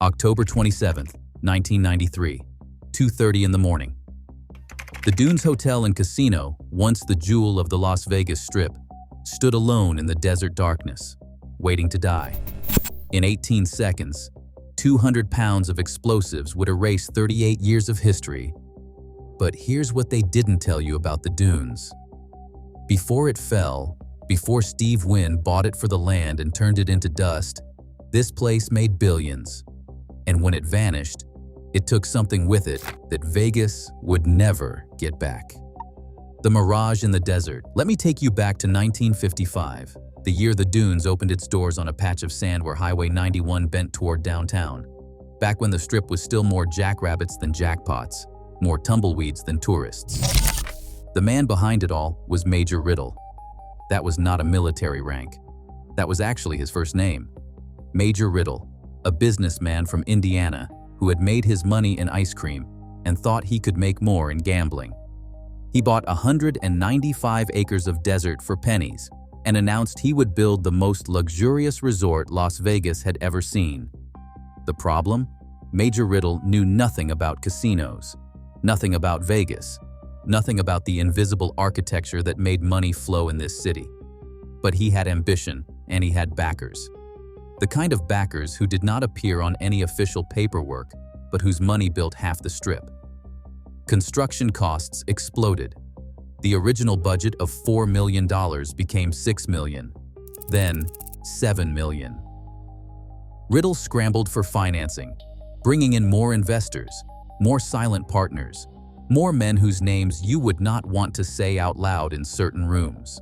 October 27th, 1993, 2:30 in the morning. The Dunes Hotel and Casino, once the jewel of the Las Vegas Strip, stood alone in the desert darkness, waiting to die. In 18 seconds, 200 pounds of explosives would erase 38 years of history. But here's what they didn't tell you about the Dunes. Before it fell, before Steve Wynn bought it for the land and turned it into dust, this place made billions. And when it vanished, it took something with it that Vegas would never get back. The mirage in the desert. Let me take you back to 1955, the year the Dunes opened its doors on a patch of sand where Highway 91 bent toward downtown. Back when the Strip was still more jackrabbits than jackpots, more tumbleweeds than tourists. The man behind it all was Major Riddle. That was not a military rank. That was actually his first name. Major Riddle, a businessman from Indiana who had made his money in ice cream and thought he could make more in gambling. He bought 195 acres of desert for pennies and announced he would build the most luxurious resort Las Vegas had ever seen. The problem? Major Riddle knew nothing about casinos, nothing about Vegas, nothing about the invisible architecture that made money flow in this city. But he had ambition, and he had backers. The kind of backers who did not appear on any official paperwork, but whose money built half the Strip. Construction costs exploded. The original budget of $4 million became $6 million, then $7 million. Riddle scrambled for financing, bringing in more investors, more silent partners, more men whose names you would not want to say out loud in certain rooms.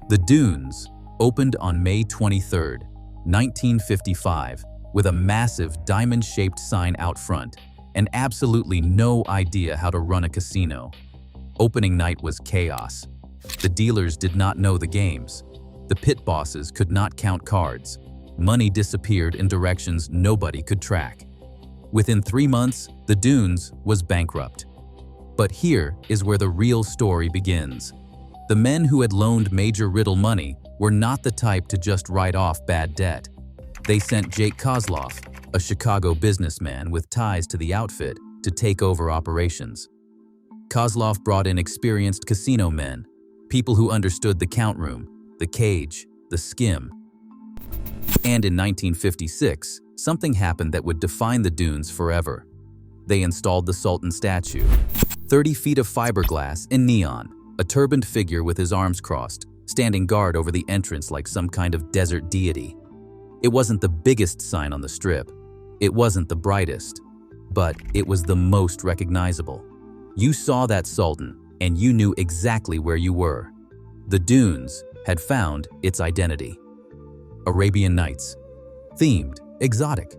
The Dunes opened on May 23, 1955, with a massive diamond-shaped sign out front and absolutely no idea how to run a casino. Opening night was chaos. The dealers did not know the games. The pit bosses could not count cards. Money disappeared in directions nobody could track. Within 3 months, the Dunes was bankrupt. But here is where the real story begins. The men who had loaned Major Riddle money were not the type to just write off bad debt. They sent Jake Kozloff, a Chicago businessman with ties to the outfit, to take over operations. Kozloff brought in experienced casino men, people who understood the count room, the cage, the skim. And in 1956, something happened that would define the Dunes forever. They installed the Sultan statue. 30 feet of fiberglass in neon, a turbaned figure with his arms crossed, standing guard over the entrance like some kind of desert deity. It wasn't the biggest sign on the Strip. It wasn't the brightest, but it was the most recognizable. You saw that Sultan, and you knew exactly where you were. The Dunes had found its identity. Arabian Nights. Themed, exotic.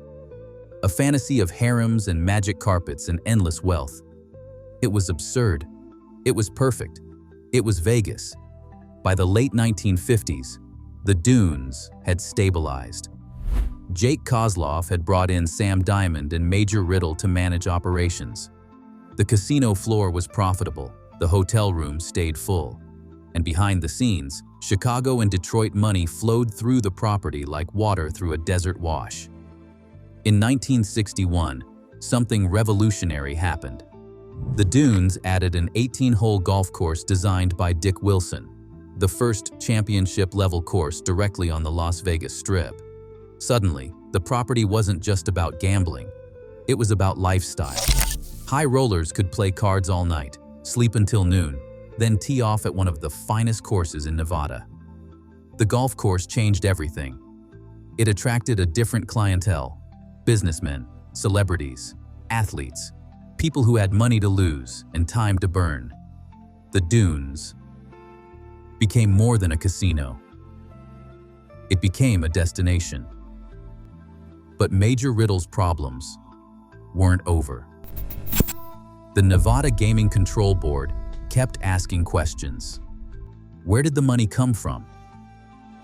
A fantasy of harems and magic carpets and endless wealth. It was absurd. It was perfect. It was Vegas. By the late 1950s, the Dunes had stabilized. Jake Kozloff had brought in Sam Diamond and Major Riddle to manage operations. The casino floor was profitable, the hotel rooms stayed full. And behind the scenes, Chicago and Detroit money flowed through the property like water through a desert wash. In 1961, something revolutionary happened. The Dunes added an 18-hole golf course designed by Dick Wilson, the first championship-level course directly on the Las Vegas Strip. Suddenly, the property wasn't just about gambling. It was about lifestyle. High rollers could play cards all night, sleep until noon, then tee off at one of the finest courses in Nevada. The golf course changed everything. It attracted a different clientele: businessmen, celebrities, athletes, people who had money to lose and time to burn. The Dunes became more than a casino. It became a destination. But Major Riddle's problems weren't over. The Nevada Gaming Control Board kept asking questions. Where did the money come from?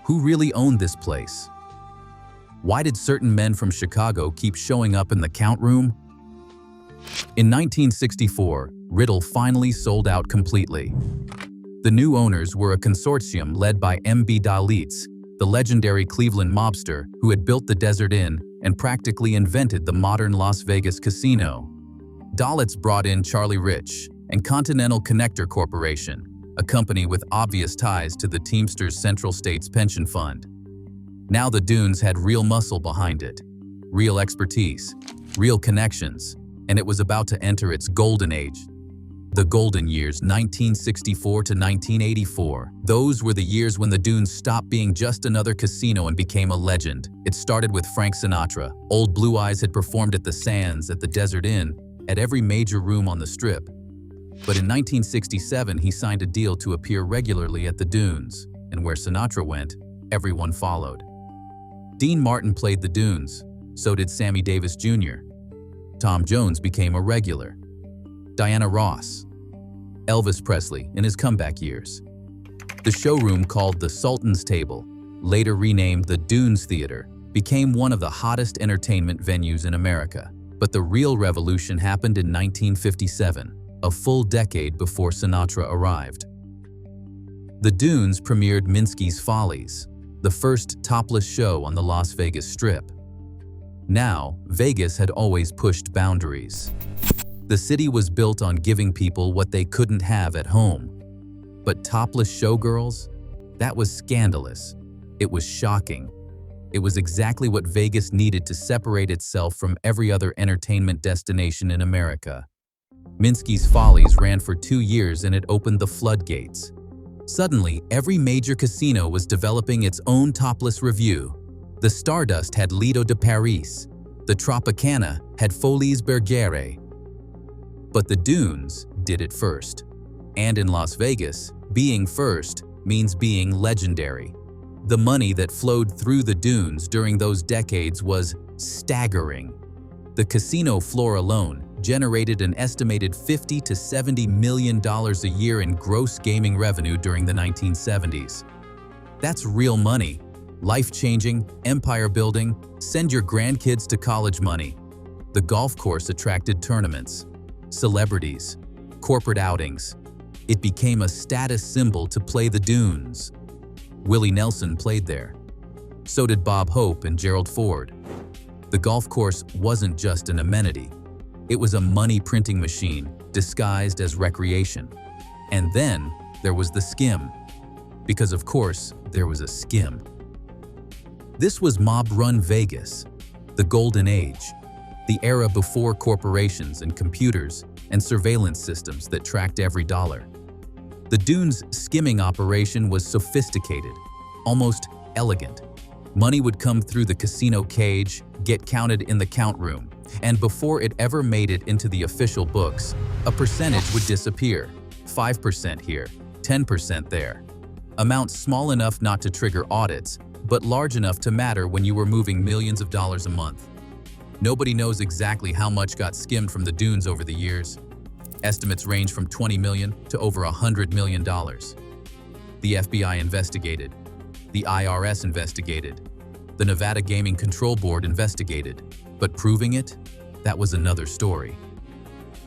Who really owned this place? Why did certain men from Chicago keep showing up in the count room? In 1964, Riddle finally sold out completely. The new owners were a consortium led by M.B. Dalitz, the legendary Cleveland mobster who had built the Desert Inn and practically invented the modern Las Vegas casino. Dalitz brought in Charlie Rich and Continental Connector Corporation, a company with obvious ties to the Teamsters Central States Pension Fund. Now the Dunes had real muscle behind it, real expertise, real connections, and it was about to enter its golden age. The golden years, 1964 to 1984. Those were the years when the Dunes stopped being just another casino and became a legend. It started with Frank Sinatra. Old Blue Eyes had performed at the Sands, at the Desert Inn, at every major room on the Strip. But in 1967, he signed a deal to appear regularly at the Dunes, and where Sinatra went, everyone followed. Dean Martin played the Dunes, so did Sammy Davis Jr. Tom Jones became a regular. Diana Ross, Elvis Presley in his comeback years. The showroom, called the Sultan's Table, later renamed the Dunes Theater, became one of the hottest entertainment venues in America. But the real revolution happened in 1957, a full decade before Sinatra arrived. The Dunes premiered Minsky's Follies, the first topless show on the Las Vegas Strip. Now, Vegas had always pushed boundaries. The city was built on giving people what they couldn't have at home. But topless showgirls? That was scandalous. It was shocking. It was exactly what Vegas needed to separate itself from every other entertainment destination in America. Minsky's Follies ran for 2 years and it opened the floodgates. Suddenly, every major casino was developing its own topless revue. The Stardust had Lido de Paris. The Tropicana had Folies Bergère. But the Dunes did it first. And in Las Vegas, being first means being legendary. The money that flowed through the Dunes during those decades was staggering. The casino floor alone generated an estimated $50 to $70 million a year in gross gaming revenue during the 1970s. That's real money, life-changing, empire-building, send your grandkids to college money. The golf course attracted tournaments, celebrities, corporate outings. It became a status symbol to play the Dunes. Willie Nelson played there. So did Bob Hope and Gerald Ford. The golf course wasn't just an amenity. It was a money-printing machine disguised as recreation. And then there was the skim. Because of course, there was a skim. This was mob-run Vegas, the golden age, the era before corporations and computers and surveillance systems that tracked every dollar. The Dunes' skimming operation was sophisticated, almost elegant. Money would come through the casino cage, get counted in the count room, and before it ever made it into the official books, a percentage would disappear. 5% here, 10% there. Amounts small enough not to trigger audits, but large enough to matter when you were moving millions of dollars a month. Nobody knows exactly how much got skimmed from the Dunes over the years. Estimates range from $20 million to over $100 million. The FBI investigated. The IRS investigated. The Nevada Gaming Control Board investigated. But proving it? That was another story.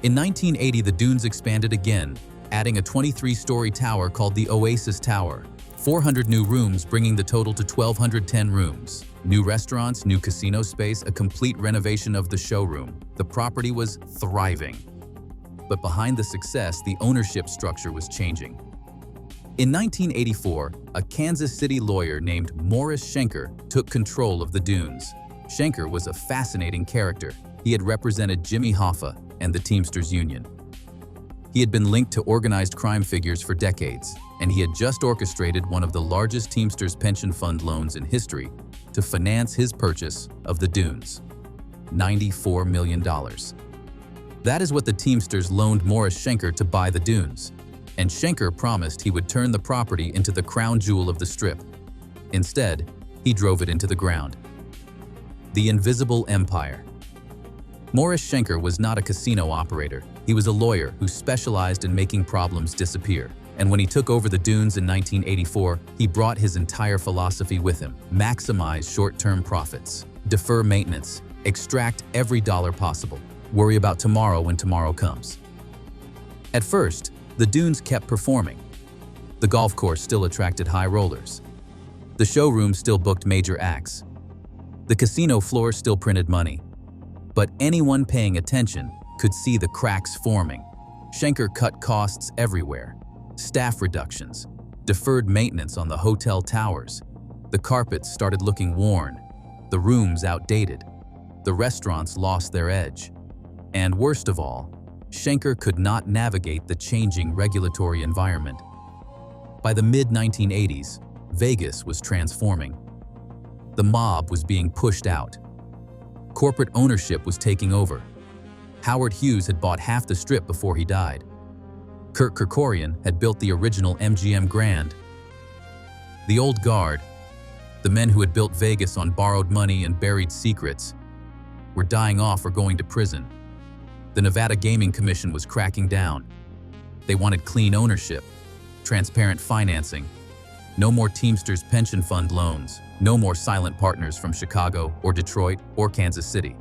In 1980, the Dunes expanded again, adding a 23-story tower called the Oasis Tower. 400 new rooms, bringing the total to 1,210 rooms. New restaurants, new casino space, a complete renovation of the showroom. The property was thriving. But behind the success, the ownership structure was changing. In 1984, a Kansas City lawyer named Morris Shanker took control of the Dunes. Shanker was a fascinating character. He had represented Jimmy Hoffa and the Teamsters Union. He had been linked to organized crime figures for decades, and he had just orchestrated one of the largest Teamsters pension fund loans in history to finance his purchase of the Dunes. $94 million. That is what the Teamsters loaned Morris Shanker to buy the Dunes, and Shanker promised he would turn the property into the crown jewel of the Strip. Instead, he drove it into the ground. The Invisible Empire. Morris Shanker was not a casino operator. He was a lawyer who specialized in making problems disappear. And when he took over the Dunes in 1984, he brought his entire philosophy with him. Maximize short-term profits, defer maintenance, extract every dollar possible, worry about tomorrow when tomorrow comes. At first, the Dunes kept performing. The golf course still attracted high rollers. The showroom still booked major acts. The casino floor still printed money. But anyone paying attention could see the cracks forming. Shanker cut costs everywhere. Staff reductions, deferred maintenance on the hotel towers. The carpets started looking worn, the rooms outdated. The restaurants lost their edge. And worst of all, Shanker could not navigate the changing regulatory environment. By the mid-1980s, Vegas was transforming. The mob was being pushed out. Corporate ownership was taking over. Howard Hughes had bought half the Strip before he died. Kurt Kerkorian had built the original MGM Grand. The old guard, the men who had built Vegas on borrowed money and buried secrets, were dying off or going to prison. The Nevada Gaming Commission was cracking down. They wanted clean ownership, transparent financing, no more Teamsters pension fund loans, no more silent partners from Chicago or Detroit or Kansas City.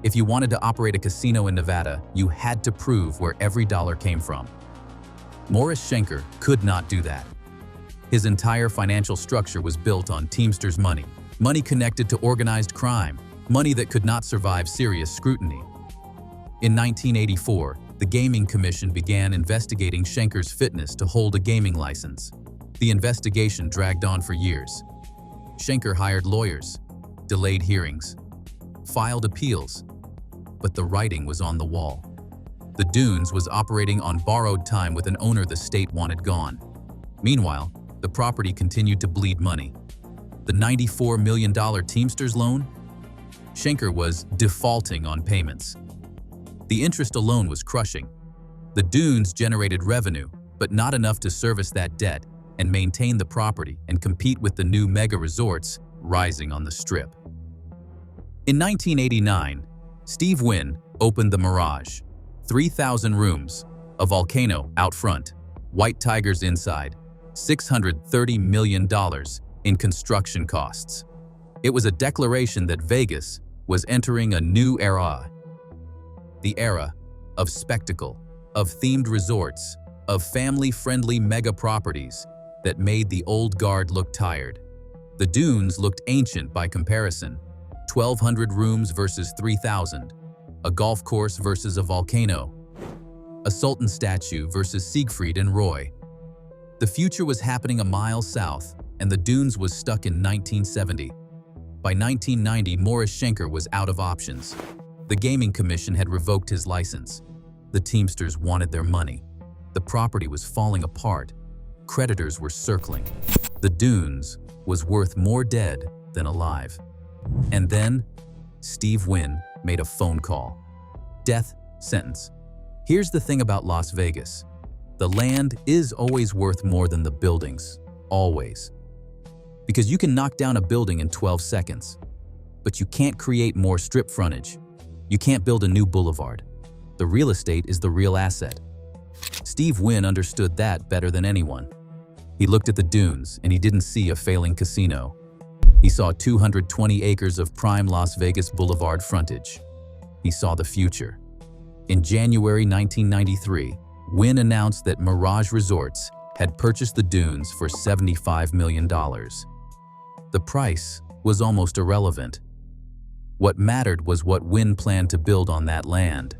If you wanted to operate a casino in Nevada, you had to prove where every dollar came from. Morris Shanker could not do that. His entire financial structure was built on Teamsters money, money connected to organized crime, money that could not survive serious scrutiny. In 1984, the Gaming Commission began investigating Shanker's fitness to hold a gaming license. The investigation dragged on for years. Shanker hired lawyers, delayed hearings, filed appeals, but the writing was on the wall. The Dunes was operating on borrowed time with an owner the state wanted gone. Meanwhile, the property continued to bleed money. The $94 million Teamsters loan? Shanker was defaulting on payments. The interest alone was crushing. The Dunes generated revenue, but not enough to service that debt and maintain the property and compete with the new mega resorts rising on the Strip. In 1989, Steve Wynn opened the Mirage. 3,000 rooms, a volcano out front, white tigers inside, $630 million in construction costs. It was a declaration that Vegas was entering a new era. The era of spectacle, of themed resorts, of family-friendly mega properties that made the old guard look tired. The Dunes looked ancient by comparison. 1,200 rooms versus 3,000. A golf course versus a volcano. A sultan statue versus Siegfried and Roy. The future was happening a mile south, and the Dunes was stuck in 1970. By 1990, Morris Shanker was out of options. The Gaming Commission had revoked his license. The Teamsters wanted their money. The property was falling apart. Creditors were circling. The Dunes was worth more dead than alive. And then, Steve Wynn made a phone call. Death sentence. Here's the thing about Las Vegas. The land is always worth more than the buildings. Always. Because you can knock down a building in 12 seconds. But you can't create more strip frontage. You can't build a new boulevard. The real estate is the real asset. Steve Wynn understood that better than anyone. He looked at the Dunes and he didn't see a failing casino. He saw 220 acres of prime Las Vegas Boulevard frontage. He saw the future. In January 1993, Wynn announced that Mirage Resorts had purchased the Dunes for $75 million. The price was almost irrelevant. What mattered was what Wynn planned to build on that land.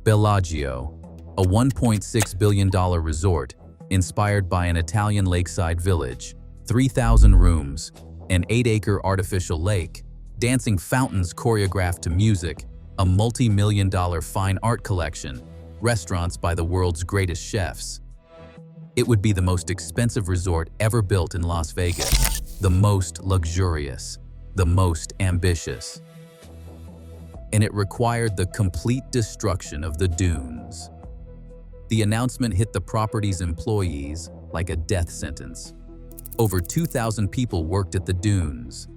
Bellagio, a $1.6 billion resort inspired by an Italian lakeside village, 3,000 rooms, an 8-acre artificial lake, dancing fountains choreographed to music, a multi-million-dollar fine art collection, restaurants by the world's greatest chefs. It would be the most expensive resort ever built in Las Vegas, the most luxurious, the most ambitious. And it required the complete destruction of the Dunes. The announcement hit the property's employees like a death sentence. Over 2,000 people worked at the Dunes.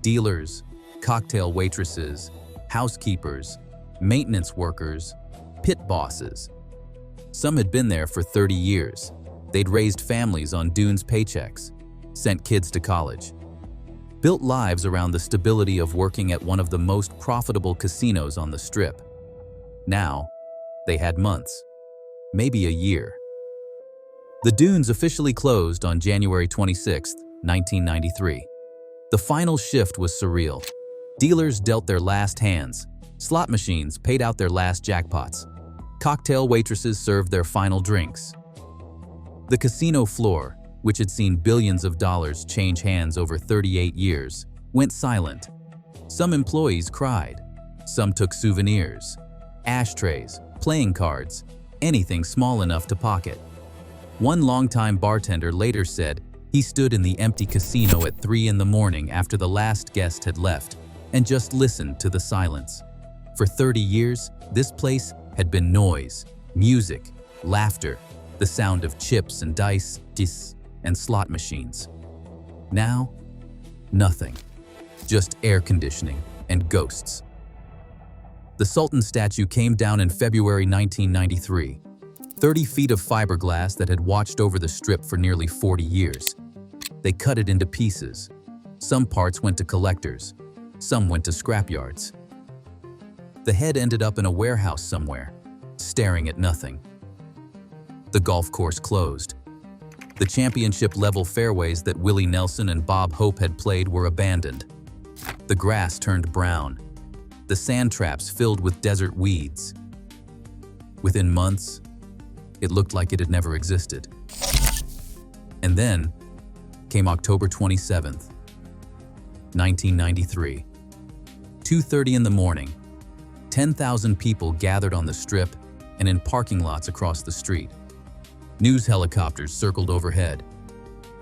Dealers, cocktail waitresses, housekeepers, maintenance workers, pit bosses. Some had been there for 30 years. They'd raised families on Dunes paychecks, sent kids to college, built lives around the stability of working at one of the most profitable casinos on the Strip. Now, they had months, maybe a year. The Dunes officially closed on January 26, 1993. The final shift was surreal. Dealers dealt their last hands. Slot machines paid out their last jackpots. Cocktail waitresses served their final drinks. The casino floor, which had seen billions of dollars change hands over 38 years, went silent. Some employees cried. Some took souvenirs, ashtrays, playing cards, anything small enough to pocket. One longtime bartender later said he stood in the empty casino at 3 in the morning after the last guest had left and just listened to the silence. For 30 years, this place had been noise, music, laughter, the sound of chips and dice, and slot machines. Now, nothing. Just air conditioning and ghosts. The Sultan statue came down in February 1993. 30 feet of fiberglass that had watched over the strip for nearly 40 years. They cut it into pieces. Some parts went to collectors. Some went to scrapyards. The head ended up in a warehouse somewhere, staring at nothing. The golf course closed. The championship-level fairways that Willie Nelson and Bob Hope had played were abandoned. The grass turned brown. The sand traps filled with desert weeds. Within months, it looked like it had never existed. And then came October 27th, 1993. 2:30 in the morning, 10,000 people gathered on the strip and in parking lots across the street. News helicopters circled overhead.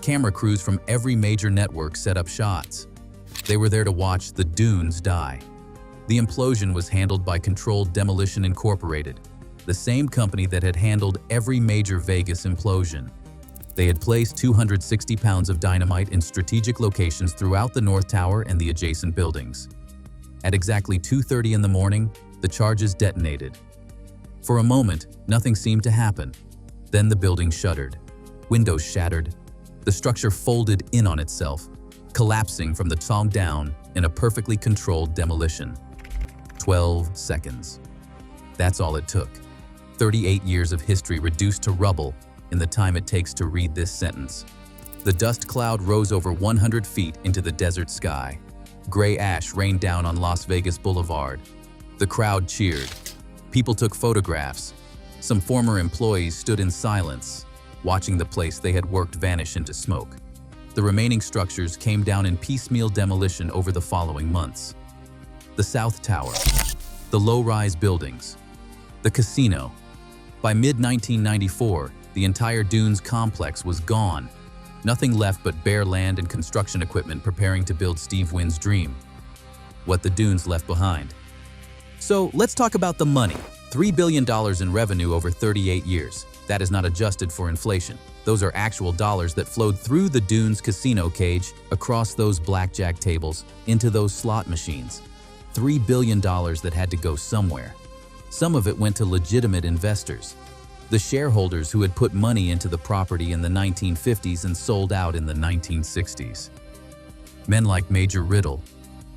Camera crews from every major network set up shots. They were there to watch the dunes die. The implosion was handled by Controlled Demolition Incorporated, the same company that had handled every major Vegas implosion. They had placed 260 pounds of dynamite in strategic locations throughout the North Tower and the adjacent buildings. At exactly 2:30 in the morning, the charges detonated. For a moment, nothing seemed to happen. Then the building shuddered. Windows shattered. The structure folded in on itself, collapsing from the top down in a perfectly controlled demolition. 12 seconds. That's all it took. 38 years of history reduced to rubble in the time it takes to read this sentence. The dust cloud rose over 100 feet into the desert sky. Gray ash rained down on Las Vegas Boulevard. The crowd cheered. People took photographs. Some former employees stood in silence, watching the place they had worked vanish into smoke. The remaining structures came down in piecemeal demolition over the following months. The South Tower, the low-rise buildings, the casino. By mid-1994, the entire Dunes complex was gone. Nothing left but bare land and construction equipment preparing to build Steve Wynn's dream. What the Dunes left behind. So let's talk about the money. $3 billion in revenue over 38 years. That is not adjusted for inflation. Those are actual dollars that flowed through the Dunes casino cage, across those blackjack tables, into those slot machines. $3 billion that had to go somewhere. Some of it went to legitimate investors. The shareholders who had put money into the property in the 1950s and sold out in the 1960s. Men like Major Riddle,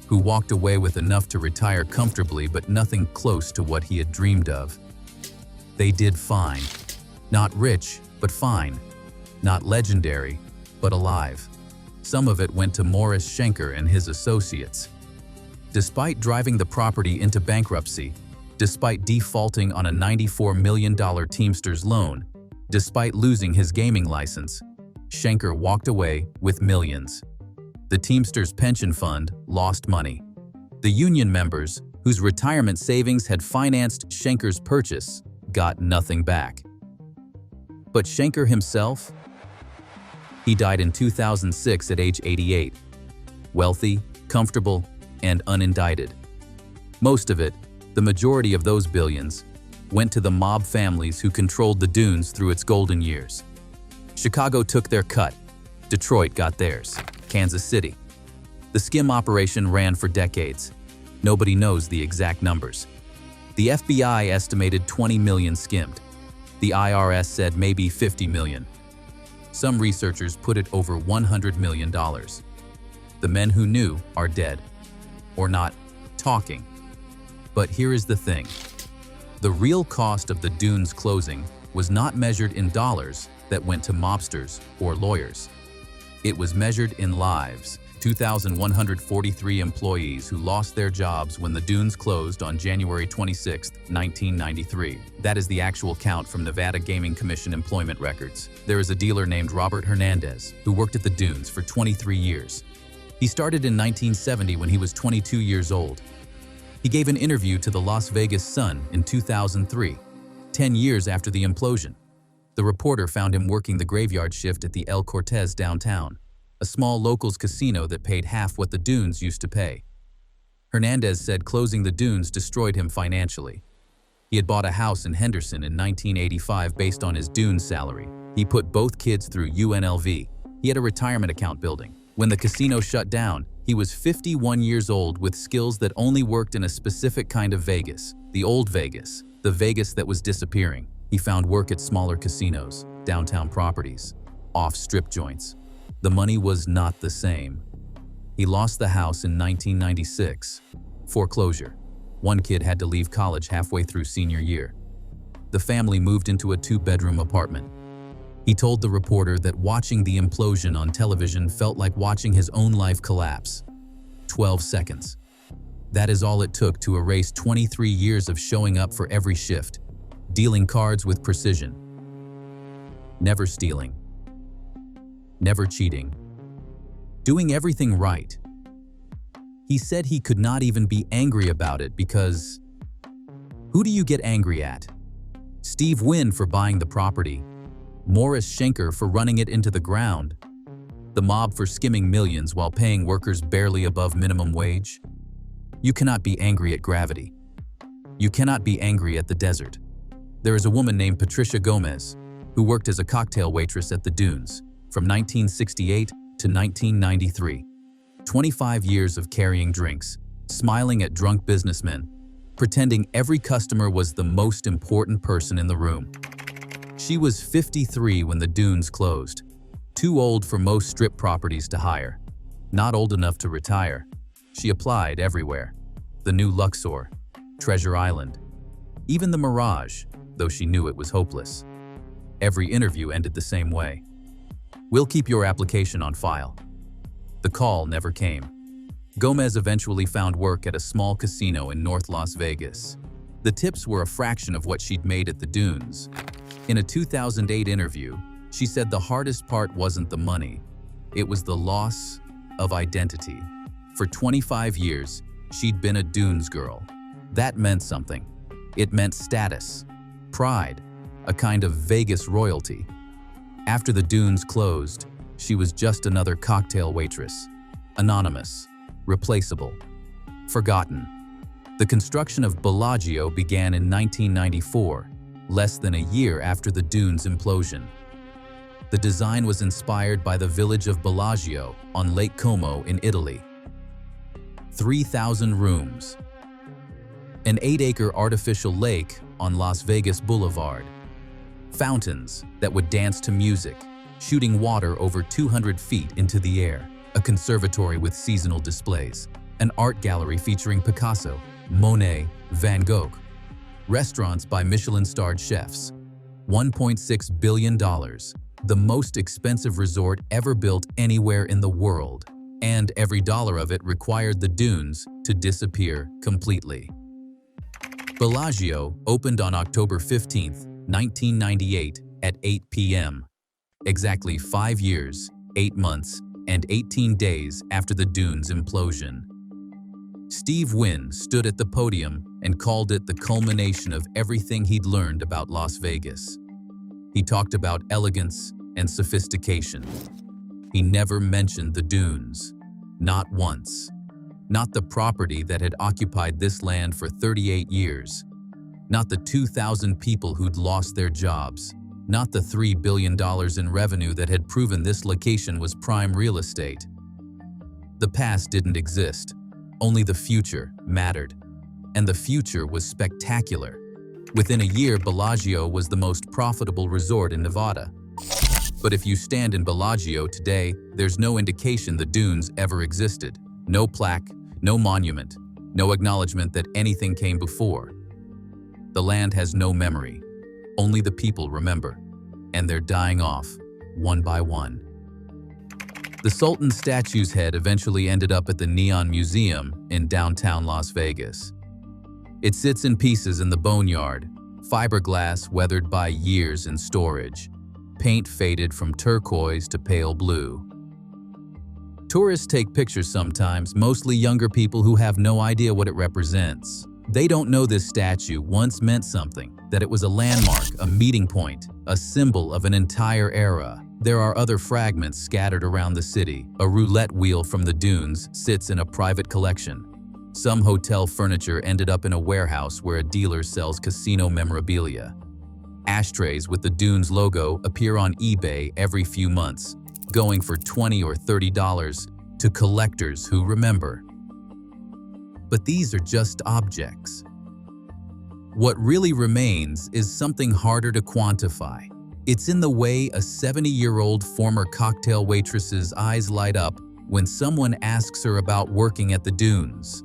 who walked away with enough to retire comfortably but nothing close to what he had dreamed of. They did fine. Not rich, but fine. Not legendary, but alive. Some of it went to Morris Shanker and his associates. Despite driving the property into bankruptcy, despite defaulting on a $94 million Teamsters loan, despite losing his gaming license, Shanker walked away with millions. The Teamsters pension fund lost money. The union members, whose retirement savings had financed Shanker's purchase, got nothing back. But Shanker himself? He died in 2006 at age 88. Wealthy, comfortable, and unindicted. Most of it, the majority of those billions, went to the mob families who controlled the Dunes through its golden years. Chicago took their cut. Detroit got theirs. Kansas City. The skim operation ran for decades. Nobody knows the exact numbers. The FBI estimated 20 million skimmed. The IRS said maybe 50 million. Some researchers put it over $100 million. The men who knew are dead. Or not talking. But here is the thing. The real cost of the Dunes closing was not measured in dollars that went to mobsters or lawyers. It was measured in lives. 2,143 employees who lost their jobs when the dunes closed on January 26, 1993. That is the actual count from Nevada Gaming Commission employment records. There is a dealer named Robert Hernandez who worked at the dunes for 23 years. He started in 1970 when he was 22 years old. He gave an interview to the Las Vegas Sun in 2003, 10 years after the implosion. The reporter found him working the graveyard shift at the El Cortez downtown, a small locals casino that paid half what the dunes used to pay. Hernandez said closing the dunes destroyed him financially. He had bought a house in Henderson in 1985 based on his dunes salary. He put both kids through UNLV. He had a retirement account building. When the casino shut down, he was 51 years old with skills that only worked in a specific kind of Vegas, the old Vegas, the Vegas that was disappearing. He found work at smaller casinos, downtown properties, off-strip joints. The money was not the same. He lost the house in 1996. Foreclosure. One kid had to leave college halfway through senior year. The family moved into a 2-bedroom apartment. He told the reporter that watching the implosion on television felt like watching his own life collapse. 12 seconds. That is all it took to erase 23 years of showing up for every shift, dealing cards with precision, never stealing, never cheating, doing everything right. He said he could not even be angry about it because who do you get angry at? Steve Wynn for buying the property, Morris Shanker for running it into the ground, the mob for skimming millions while paying workers barely above minimum wage? You cannot be angry at gravity. You cannot be angry at the desert. There is a woman named Patricia Gomez who worked as a cocktail waitress at the dunes from 1968 to 1993. 25 years of carrying drinks, smiling at drunk businessmen, pretending every customer was the most important person in the room. She was 53 when the dunes closed, too old for most strip properties to hire, not old enough to retire. She applied everywhere. The new Luxor, Treasure Island, even the Mirage, though she knew it was hopeless. Every interview ended the same way. We'll keep your application on file. The call never came. Gomez eventually found work at a small casino in North Las Vegas. The tips were a fraction of what she'd made at the dunes. In a 2008 interview, she said the hardest part wasn't the money, it was the loss of identity. For 25 years, she'd been a dunes girl. That meant something. It meant status, pride, a kind of Vegas royalty. After the dunes closed, she was just another cocktail waitress, anonymous, replaceable, forgotten. The construction of Bellagio began in 1994, less than a year after the dunes implosion. The design was inspired by the village of Bellagio on Lake Como in Italy. 3,000 rooms. An 8-acre artificial lake on Las Vegas Boulevard. Fountains that would dance to music, shooting water over 200 feet into the air. A conservatory with seasonal displays. An art gallery featuring Picasso, Monet, Van Gogh. Restaurants by Michelin-starred chefs. $1.6 billion. The most expensive resort ever built anywhere in the world. And every dollar of it required the dunes to disappear completely. Bellagio opened on October 15, 1998 at 8 p.m. Exactly 5 years, 8 months, and 18 days after the dunes implosion. Steve Wynn stood at the podium and called it the culmination of everything he'd learned about Las Vegas. He talked about elegance and sophistication. He never mentioned the dunes, not once. Not the property that had occupied this land for 38 years. Not the 2,000 people who'd lost their jobs. Not the $3 billion in revenue that had proven this location was prime real estate. The past didn't exist. Only the future mattered. And the future was spectacular. Within a year, Bellagio was the most profitable resort in Nevada. But if you stand in Bellagio today, there's no indication the dunes ever existed. No plaque, no monument, no acknowledgement that anything came before. The land has no memory. Only the people remember. And they're dying off, one by one. The Sultan statue's head eventually ended up at the Neon Museum in downtown Las Vegas. It sits in pieces in the boneyard, fiberglass weathered by years in storage, paint faded from turquoise to pale blue. Tourists take pictures sometimes, mostly younger people who have no idea what it represents. They don't know this statue once meant something, that it was a landmark, a meeting point, a symbol of an entire era. There are other fragments scattered around the city. A roulette wheel from the dunes sits in a private collection. Some hotel furniture ended up in a warehouse where a dealer sells casino memorabilia. Ashtrays with the Dunes logo appear on eBay every few months, going for $20 or $30 to collectors who remember. But these are just objects. What really remains is something harder to quantify. It's in the way a 70-year-old former cocktail waitress's eyes light up when someone asks her about working at the Dunes.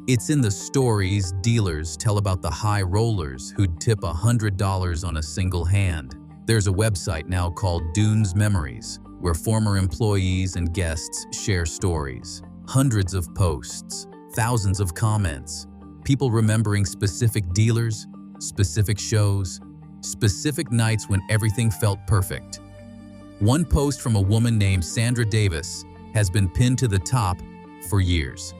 It's in the stories dealers tell about the high rollers who'd tip $100 on a single hand. There's a website now called Dunes Memories, where former employees and guests share stories. Hundreds of posts, thousands of comments, people remembering specific dealers, specific shows, specific nights when everything felt perfect. One post from a woman named Sandra Davis has been pinned to the top for years.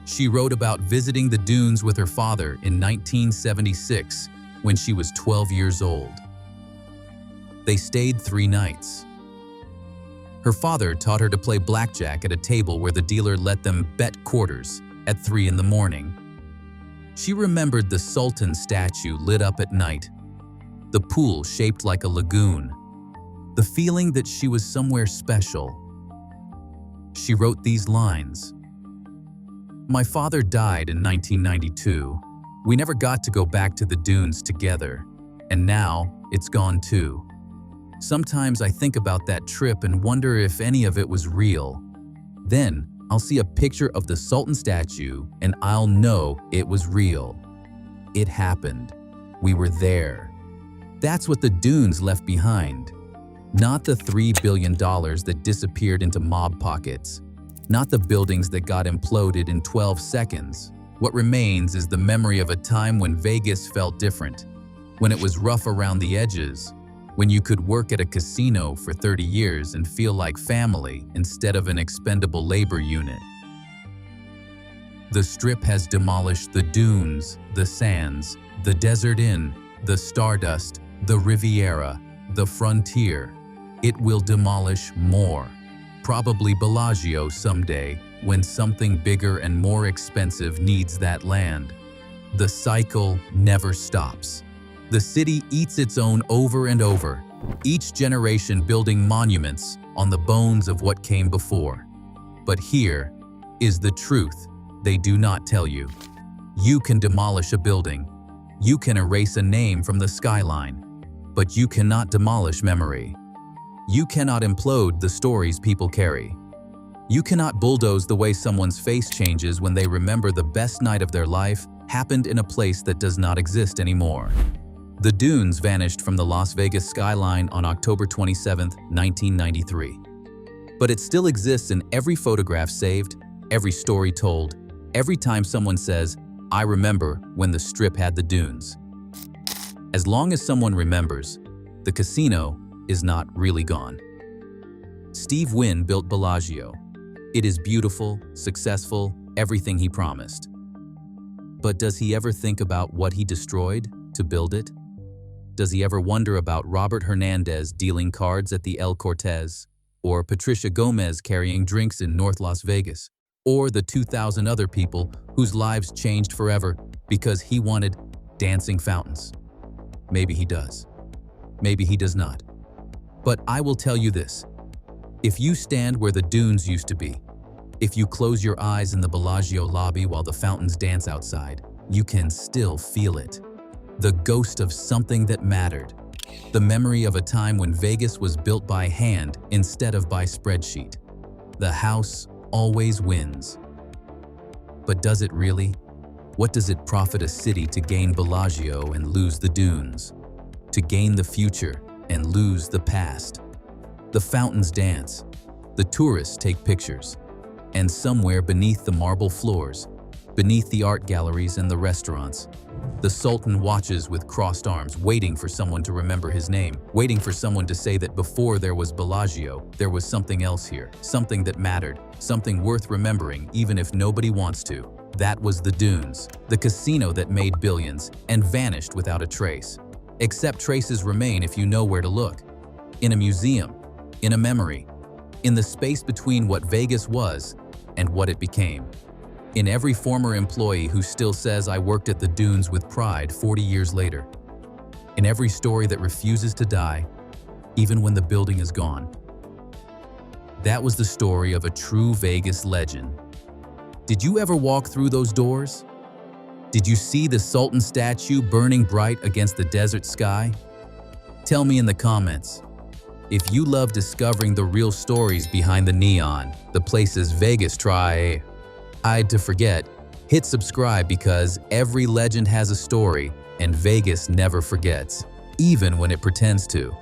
She wrote about visiting the Dunes with her father in 1976 when she was 12 years old. They stayed 3 nights. Her father taught her to play blackjack at a table where the dealer let them bet quarters at 3 in the morning. She remembered the Sultan statue lit up at night, the pool shaped like a lagoon, the feeling that she was somewhere special. She wrote these lines. My father died in 1992. We never got to go back to the Dunes together, and now it's gone too. Sometimes I think about that trip and wonder if any of it was real. Then I'll see a picture of the Sultan statue and I'll know it was real. It happened. We were there. That's what the Dunes left behind. Not the $3 billion that disappeared into mob pockets. Not the buildings that got imploded in 12 seconds. What remains is the memory of a time when Vegas felt different, when it was rough around the edges, when you could work at a casino for 30 years and feel like family instead of an expendable labor unit. The Strip has demolished the Dunes, the Sands, the Desert Inn, the Stardust, the Riviera, the Frontier. It will demolish more. Probably Bellagio someday, when something bigger and more expensive needs that land. The cycle never stops. The city eats its own over and over, each generation building monuments on the bones of what came before. But here is the truth they do not tell you. You can demolish a building. You can erase a name from the skyline, but you cannot demolish memory. You cannot implode the stories people carry. You cannot bulldoze the way someone's face changes when they remember the best night of their life happened in a place that does not exist anymore. The Dunes vanished from the Las Vegas skyline on October 27, 1993. But it still exists in every photograph saved, every story told, every time someone says, I remember when the Strip had the Dunes. As long as someone remembers, the casino is not really gone. Steve Wynn built Bellagio. It is beautiful, successful, everything he promised. But does he ever think about what he destroyed to build it? Does he ever wonder about Robert Hernandez dealing cards at the El Cortez, or Patricia Gomez carrying drinks in North Las Vegas, or the 2,000 other people whose lives changed forever because he wanted dancing fountains? Maybe he does. Maybe he does not. But I will tell you this. If you stand where the Dunes used to be, if you close your eyes in the Bellagio lobby while the fountains dance outside, you can still feel it. The ghost of something that mattered. The memory of a time when Vegas was built by hand instead of by spreadsheet. The house always wins. But does it really? What does it profit a city to gain Bellagio and lose the Dunes? To gain the future and lose the past? The fountains dance. The tourists take pictures. And somewhere beneath the marble floors, beneath the art galleries and the restaurants, the Sultan watches with crossed arms, waiting for someone to remember his name, waiting for someone to say that before there was Bellagio, there was something else here, something that mattered, something worth remembering even if nobody wants to. That was the Dunes, the casino that made billions and vanished without a trace. Except traces remain if you know where to look. In a museum, in a memory, in the space between what Vegas was and what it became. In every former employee who still says, "I worked at the Dunes" with pride 40 years later. In every story that refuses to die, even when the building is gone. That was the story of a true Vegas legend. Did you ever walk through those doors? Did you see the Sultan statue burning bright against the desert sky? Tell me in the comments. If you love discovering the real stories behind the neon, the places Vegas tried to forget, hit subscribe because every legend has a story and Vegas never forgets, even when it pretends to.